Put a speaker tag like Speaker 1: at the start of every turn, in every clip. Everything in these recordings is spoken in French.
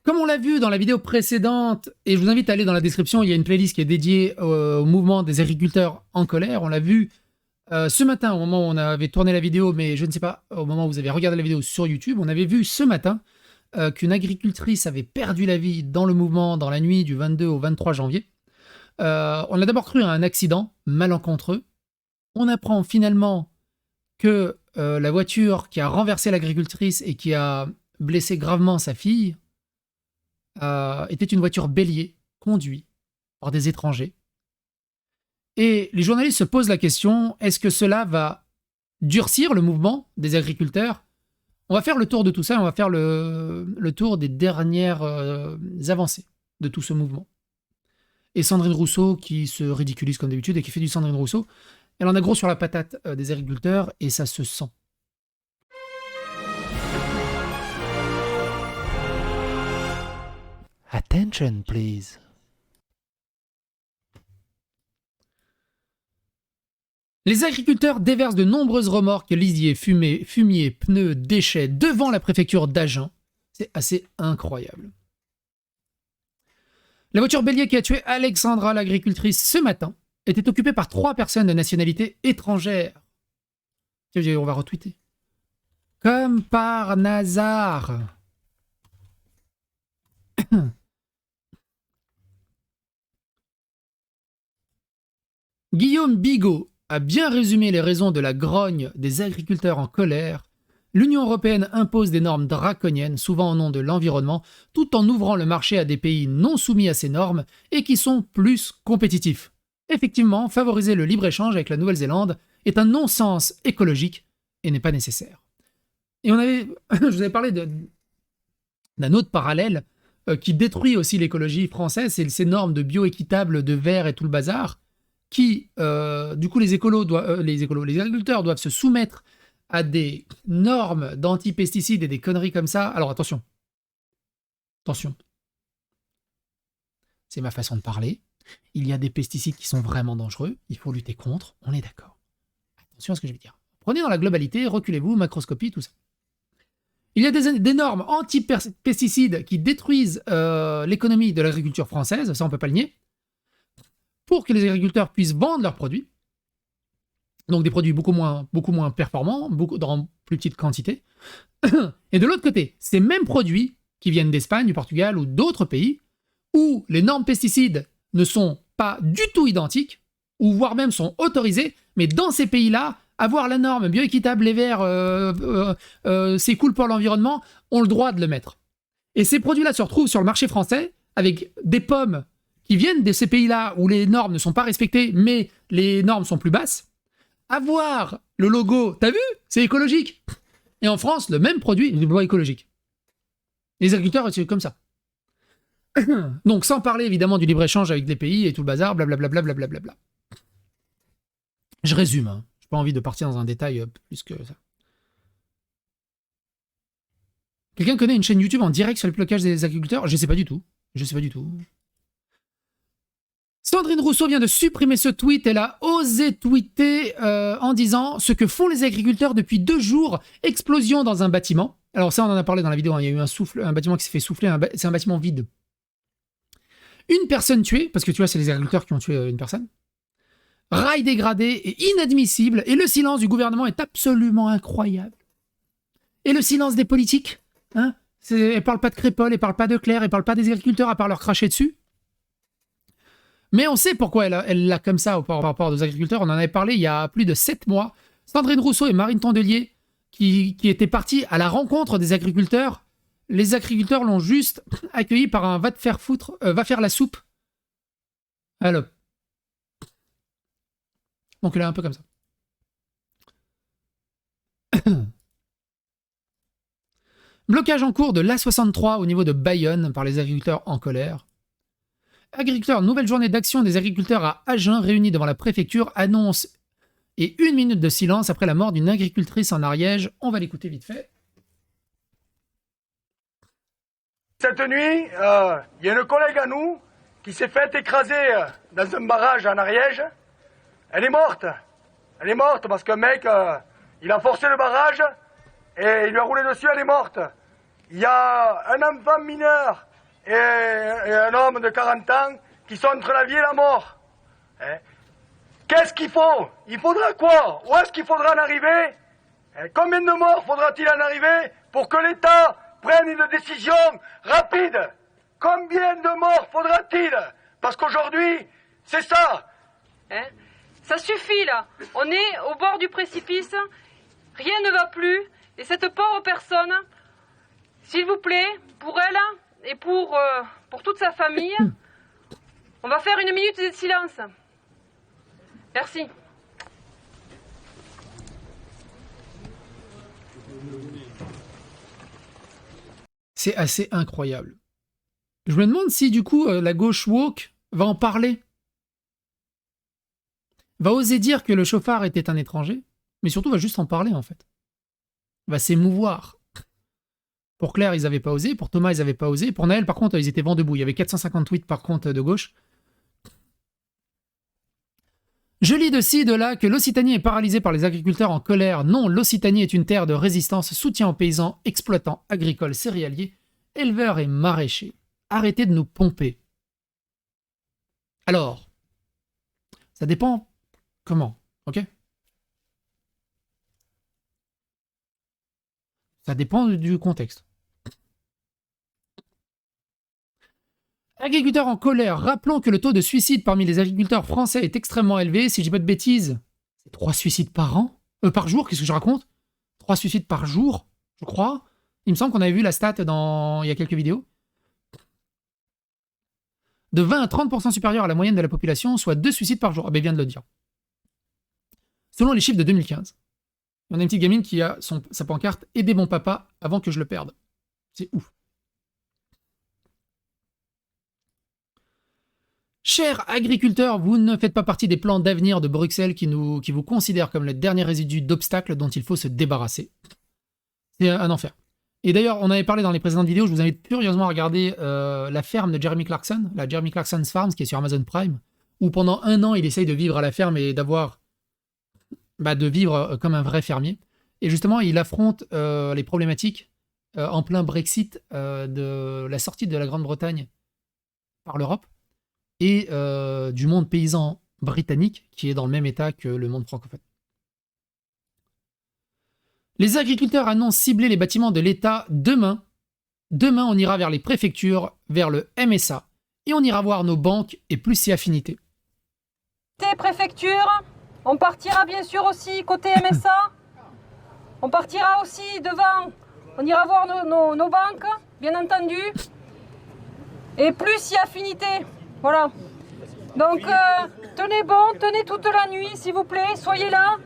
Speaker 1: Comme on l'a vu dans la vidéo précédente, et je vous invite à aller dans la description, il y a une playlist qui est dédiée au mouvement des agriculteurs en colère. On l'a vu ce matin, au moment où on avait tourné la vidéo, mais je ne sais pas, au moment où vous avez regardé la vidéo sur YouTube, on avait vu ce matin qu'une agricultrice avait perdu la vie dans le mouvement dans la nuit du 22 au 23 janvier. On a d'abord cru à un accident malencontreux. On apprend finalement que la voiture qui a renversé l'agricultrice et qui a blessé gravement sa fille était une voiture bélier conduite par des étrangers. Et les journalistes se posent la question, est-ce que cela va durcir le mouvement des agriculteurs? On va faire le tour de tout ça, on va faire le tour des dernières avancées de tout ce mouvement. Et Sandrine Rousseau, qui se ridiculise comme d'habitude et qui fait du Sandrine Rousseau, elle en a gros sur la patate des agriculteurs et ça se sent. Attention, please. Les agriculteurs déversent de nombreuses remorques lisiers, fumier, pneus, déchets devant la préfecture d'Agen. C'est assez incroyable. La voiture bélier qui a tué Alexandra, l'agricultrice, ce matin, était occupée par 3 personnes de nationalité étrangère. On va retweeter. Comme par hasard. Guillaume Bigot a bien résumé les raisons de la grogne des agriculteurs en colère. L'Union européenne impose des normes draconiennes, souvent au nom de l'environnement, tout en ouvrant le marché à des pays non soumis à ces normes et qui sont plus compétitifs. Effectivement, favoriser le libre-échange avec la Nouvelle-Zélande est un non-sens écologique et n'est pas nécessaire. Et je vous avais parlé d'un autre parallèle qui détruit aussi l'écologie française, c'est ces normes de bioéquitable, de verre et tout le bazar, qui, du coup, les agriculteurs doivent se soumettre à des normes d'anti-pesticides et des conneries comme ça. Alors attention, c'est ma façon de parler. Il y a des pesticides qui sont vraiment dangereux, il faut lutter contre, on est d'accord. Attention à ce que je vais dire. Prenez dans la globalité, reculez-vous, macroscopie, tout ça. Il y a des normes anti-pesticides qui détruisent l'économie de l'agriculture française, ça on peut pas le nier, pour que les agriculteurs puissent vendre leurs produits, donc des produits beaucoup moins performants, dans plus petite quantité. Et de l'autre côté, ces mêmes produits qui viennent d'Espagne, du Portugal ou d'autres pays, où les normes pesticides ne sont pas du tout identiques, ou voire même sont autorisées, mais dans ces pays-là, avoir la norme bioéquitable, les verts, c'est cool pour l'environnement, ont le droit de le mettre. Et ces produits-là se retrouvent sur le marché français avec des pommes qui viennent de ces pays-là où les normes ne sont pas respectées, mais les normes sont plus basses. Avoir le logo, t'as vu? C'est écologique. Et en France, le même produit n'est pas écologique. Les agriculteurs, c'est comme ça. Donc, sans parler évidemment du libre-échange avec les pays et tout le bazar, blablabla. Je résume, hein. Je n'ai pas envie de partir dans un détail plus que ça. Quelqu'un connaît une chaîne YouTube en direct sur le blocage des agriculteurs? Je sais pas du tout. Sandrine Rousseau vient de supprimer ce tweet. Elle a osé tweeter en disant ce que font les agriculteurs depuis 2 jours. Explosion dans un bâtiment. Alors ça, on en a parlé dans la vidéo. Hein. Il y a eu un bâtiment qui s'est fait souffler. C'est un bâtiment vide. Une personne tuée, parce que tu vois, c'est les agriculteurs qui ont tué une personne. Rail dégradé et inadmissible. Et le silence du gouvernement est absolument incroyable. Et le silence des politiques. Hein, elle ne parle pas de Crépol, elle ne parle pas de Claire, elle ne parle pas des agriculteurs à part leur cracher dessus. Mais on sait pourquoi elle l'a comme ça par rapport aux agriculteurs. On en avait parlé il y a plus de 7 mois. Sandrine Rousseau et Marine Tondelier qui étaient partis à la rencontre des agriculteurs. Les agriculteurs l'ont juste accueilli par un va te faire foutre, va faire la soupe. Alors. Donc elle est un peu comme ça. Blocage en cours de l'A63 au niveau de Bayonne par les agriculteurs en colère. Agriculteurs, nouvelle journée d'action des agriculteurs à Agen réunis devant la préfecture, annonce et 1 minute de silence après la mort d'une agricultrice en Ariège. On va l'écouter vite fait.
Speaker 2: Cette nuit, il y a une collègue à nous qui s'est fait écraser dans un barrage en Ariège. Elle est morte parce qu'un mec, il a forcé le barrage et il lui a roulé dessus, elle est morte. Il y a un enfant mineur et un homme de 40 ans qui sont entre la vie et la mort. Hein? Qu'est-ce qu'il faut? Il faudra quoi? Où est-ce qu'il faudra en arriver? Combien de morts faudra-t-il en arriver pour que l'État prenne une décision rapide? Combien de morts faudra-t-il? Parce qu'aujourd'hui, c'est ça.
Speaker 3: Hein? Ça suffit là. On est au bord du précipice. Rien ne va plus. Et cette pauvre personne, s'il vous plaît, pour elle et pour toute sa famille, on va faire une minute de silence. Merci.
Speaker 1: C'est assez incroyable. Je me demande si du coup la gauche woke va en parler. Va oser dire que le chauffard était un étranger, mais surtout va juste en parler en fait. Va s'émouvoir. Pour Claire, ils n'avaient pas osé, pour Thomas, ils n'avaient pas osé, pour Naël, par contre, ils étaient vent debout. Il y avait 450 tweets par contre de gauche. Je lis de ci, de là, que l'Occitanie est paralysée par les agriculteurs en colère. Non, l'Occitanie est une terre de résistance, soutien aux paysans, exploitants, agricoles, céréaliers, éleveurs et maraîchers. Arrêtez de nous pomper. Alors, ça dépend comment, ok? Ça dépend du contexte. Agriculteurs en colère. Rappelons que le taux de suicide parmi les agriculteurs français est extrêmement élevé. Si je dis pas de bêtises, c'est 3 suicides par an, par jour, qu'est-ce que je raconte? 3 suicides par jour, je crois. Il me semble qu'on avait vu la stat il y a quelques vidéos. De 20 à 30% supérieur à la moyenne de la population, soit 2 suicides par jour. Ah ben, il vient de le dire. Selon les chiffres de 2015. On a une petite gamine qui a sa pancarte « Aidez mon papa avant que je le perde ». C'est ouf. Chers agriculteurs, vous ne faites pas partie des plans d'avenir de Bruxelles qui vous considèrent comme le dernier résidu d'obstacles dont il faut se débarrasser. C'est un enfer. Et d'ailleurs, on avait parlé dans les précédentes vidéos, je vous invite furieusement à regarder la ferme de Jeremy Clarkson, la Jeremy Clarkson's Farms, qui est sur Amazon Prime, où pendant 1 an, il essaye de vivre à la ferme et de vivre comme un vrai fermier. Et justement, il affronte les problématiques en plein Brexit de la sortie de la Grande-Bretagne par l'Europe et du monde paysan britannique qui est dans le même état que le monde francophone. Les agriculteurs annoncent cibler les bâtiments de l'État demain. Demain, on ira vers les préfectures, vers le MSA, et on ira voir nos banques et plus si affinités.
Speaker 3: Côté préfecture, on partira bien sûr aussi côté MSA. On partira aussi devant, on ira voir nos banques, bien entendu. Et plus si affinité. Voilà. Donc, tenez bon, tenez toute la nuit, s'il vous plaît, soyez là.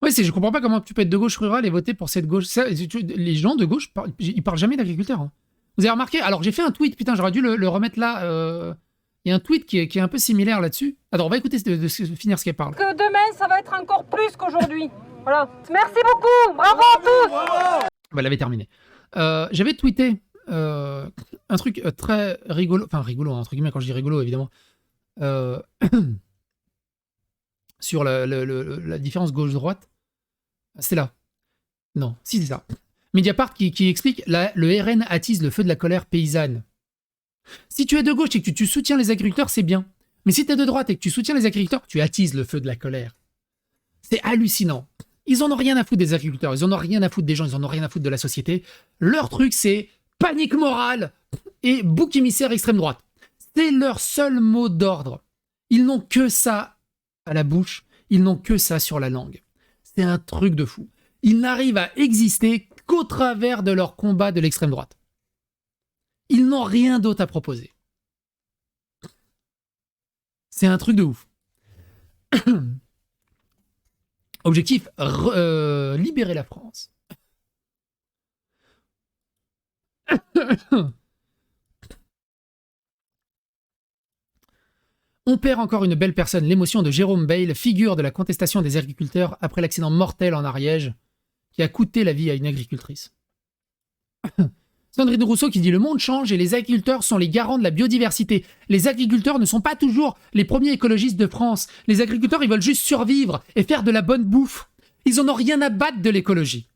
Speaker 1: Oui, je comprends pas comment tu peux être de gauche rurale et voter pour cette gauche. Les gens de gauche, ils parlent jamais d'agriculteurs. Hein. Vous avez remarqué? Alors, j'ai fait un tweet, putain, j'aurais dû le remettre là. Il y a un tweet qui est un peu similaire là-dessus. Alors, on va écouter de finir ce qu'elle parle.
Speaker 3: Que demain, ça va être encore plus qu'aujourd'hui. Voilà. Merci beaucoup. Bravo à tous.
Speaker 1: Bah, elle avait terminé. J'avais tweeté un truc très rigolo. Enfin, rigolo, entre guillemets, quand je dis rigolo, évidemment. Sur la différence gauche-droite. C'est là. Non, si, c'est ça. Mediapart qui explique le RN attise le feu de la colère paysanne. Si tu es de gauche et que tu soutiens les agriculteurs, c'est bien. Mais si tu es de droite et que tu soutiens les agriculteurs, tu attises le feu de la colère. C'est hallucinant. Ils en ont rien à foutre des agriculteurs, ils en ont rien à foutre des gens, ils en ont rien à foutre de la société. Leur truc, c'est panique morale et bouc émissaire extrême droite. C'est leur seul mot d'ordre. Ils n'ont que ça à la bouche, ils n'ont que ça sur la langue. C'est un truc de fou. Ils n'arrivent à exister qu'au travers de leur combat de l'extrême droite. Ils n'ont rien d'autre à proposer. C'est un truc de ouf. Objectif, libérer la France. On perd encore une belle personne, l'émotion de Jérôme Bail, figure de la contestation des agriculteurs après l'accident mortel en Ariège, qui a coûté la vie à une agricultrice. Sandrine Rousseau qui dit « Le monde change et les agriculteurs sont les garants de la biodiversité. Les agriculteurs ne sont pas toujours les premiers écologistes de France. Les agriculteurs, ils veulent juste survivre et faire de la bonne bouffe. Ils en ont rien à battre de l'écologie.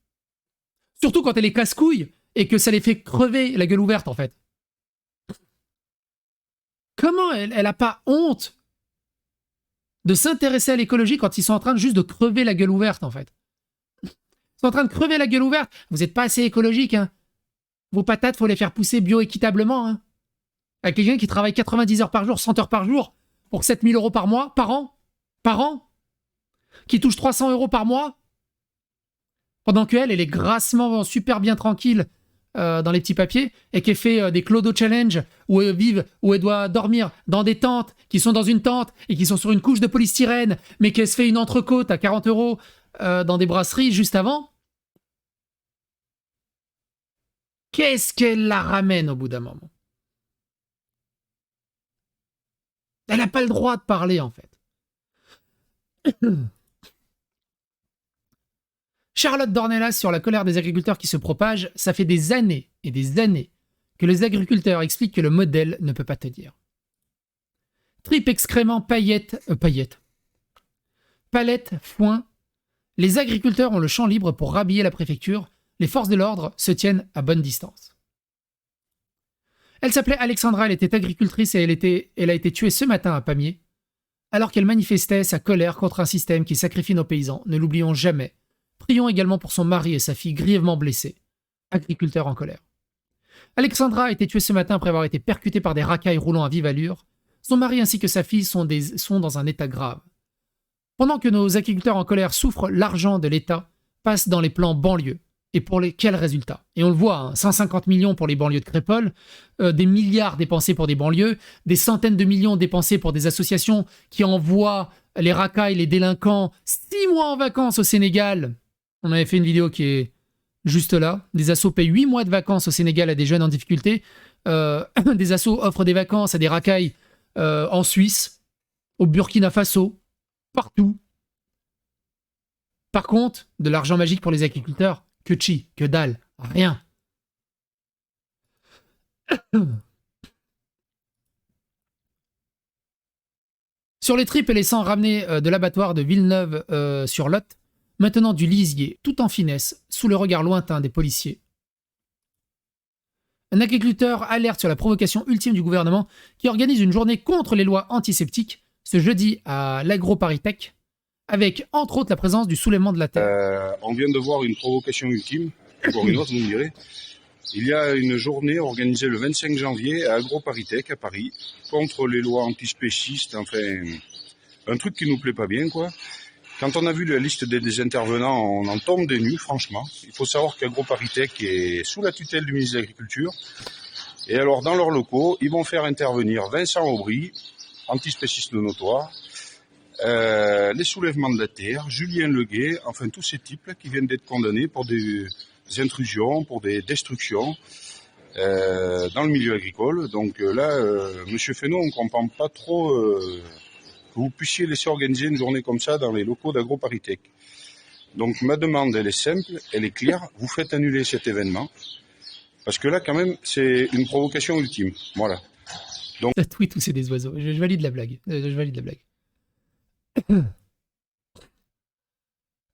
Speaker 1: Surtout quand elle est casse-couille et que ça les fait crever la gueule ouverte, en fait. Comment elle a pas honte de s'intéresser à l'écologie quand ils sont en train de juste de crever la gueule ouverte, en fait. Ils sont en train de crever la gueule ouverte. Vous n'êtes pas assez écologique, hein. Vos patates, faut les faire pousser bio-équitablement, hein. Avec quelqu'un qui travaille 90 heures par jour, 100 heures par jour, pour 7 000 € par mois, par an, qui touche 300 € par mois, pendant qu'elle, elle est grassement super bien tranquille dans les petits papiers, et qu'elle fait des clodo challenge où elle doit dormir dans des tentes, qui sont dans une tente, et qui sont sur une couche de polystyrène, mais qu'elle se fait une entrecôte à 40 € dans des brasseries juste avant. Qu'est-ce qu'elle la ramène au bout d'un moment? Elle n'a pas le droit de parler, en fait. Charlotte Dornelas sur la colère des agriculteurs qui se propage, ça fait des années et des années que les agriculteurs expliquent que le modèle ne peut pas tenir. Tripes, excréments, palette, foin. Les agriculteurs ont le champ libre pour rhabiller la préfecture. Les forces de l'ordre se tiennent à bonne distance. Elle s'appelait Alexandra, elle était agricultrice et elle a été tuée ce matin à Pamiers, alors qu'elle manifestait sa colère contre un système qui sacrifie nos paysans. Ne l'oublions jamais. Prions également pour son mari et sa fille grièvement blessés. Agriculteurs en colère. Alexandra a été tuée ce matin après avoir été percutée par des racailles roulant à vive allure. Son mari ainsi que sa fille sont dans un état grave. Pendant que nos agriculteurs en colère souffrent, l'argent de l'État passe dans les plans banlieues. Et pour quels résultats? Et on le voit, hein, 150 millions pour les banlieues de Crépol, des milliards dépensés pour des banlieues, des centaines de millions dépensés pour des associations qui envoient les racailles, les délinquants, 6 mois en vacances au Sénégal. On avait fait une vidéo qui est juste là. Des assos payent 8 mois de vacances au Sénégal à des jeunes en difficulté. Des assos offrent des vacances à des racailles en Suisse, au Burkina Faso, partout. Par contre, de l'argent magique pour les agriculteurs, que chi, que dalle, rien. Sur les tripes et les sangs ramenés de l'abattoir de Villeneuve-sur-Lot, maintenant du lisier, tout en finesse, sous le regard lointain des policiers. Un agriculteur alerte sur la provocation ultime du gouvernement qui organise une journée contre les lois antiseptiques ce jeudi à l'AgroParisTech, avec entre autres la présence du soulèvement de la terre.
Speaker 4: On vient de voir une provocation ultime, encore une autre, vous me direz. Il y a une journée organisée le 25 janvier à AgroParisTech à Paris, contre les lois antispécistes, enfin, un truc qui nous plaît pas bien, quoi. Quand on a vu la liste des intervenants, on en tombe des nues, franchement. Il faut savoir qu'AgroParisTech est sous la tutelle du ministre de l'Agriculture. Et alors, dans leurs locaux, ils vont faire intervenir Vincent Aubry, antispéciste notoire, les soulèvements de la terre, Julien Leguet, enfin tous ces types-là qui viennent d'être condamnés pour des intrusions, pour des destructions dans le milieu agricole. Donc Monsieur Fesneau, on ne comprend pas trop que vous puissiez laisser organiser une journée comme ça dans les locaux d'AgroParisTech. Donc ma demande, elle est simple, elle est claire, vous faites annuler cet événement, parce que là quand même c'est une provocation ultime. Voilà. Donc...
Speaker 1: Oui, tous c'est des oiseaux. Je valide la blague.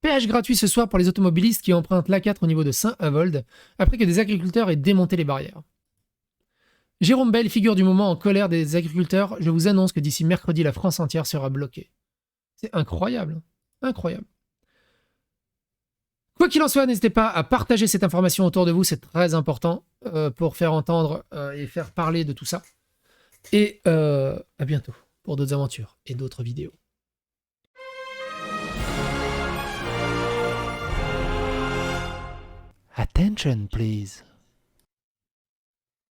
Speaker 1: Péage gratuit ce soir pour les automobilistes qui empruntent l'A4 au niveau de Saint-Avold, après que des agriculteurs aient démonté les barrières. Jérôme Bell, figure du moment en colère des agriculteurs, je vous annonce que d'ici mercredi, la France entière sera bloquée. C'est incroyable. Incroyable. Quoi qu'il en soit, n'hésitez pas à partager cette information autour de vous, c'est très important pour faire entendre et faire parler de tout ça. Et à bientôt pour d'autres aventures et d'autres vidéos. Attention, please.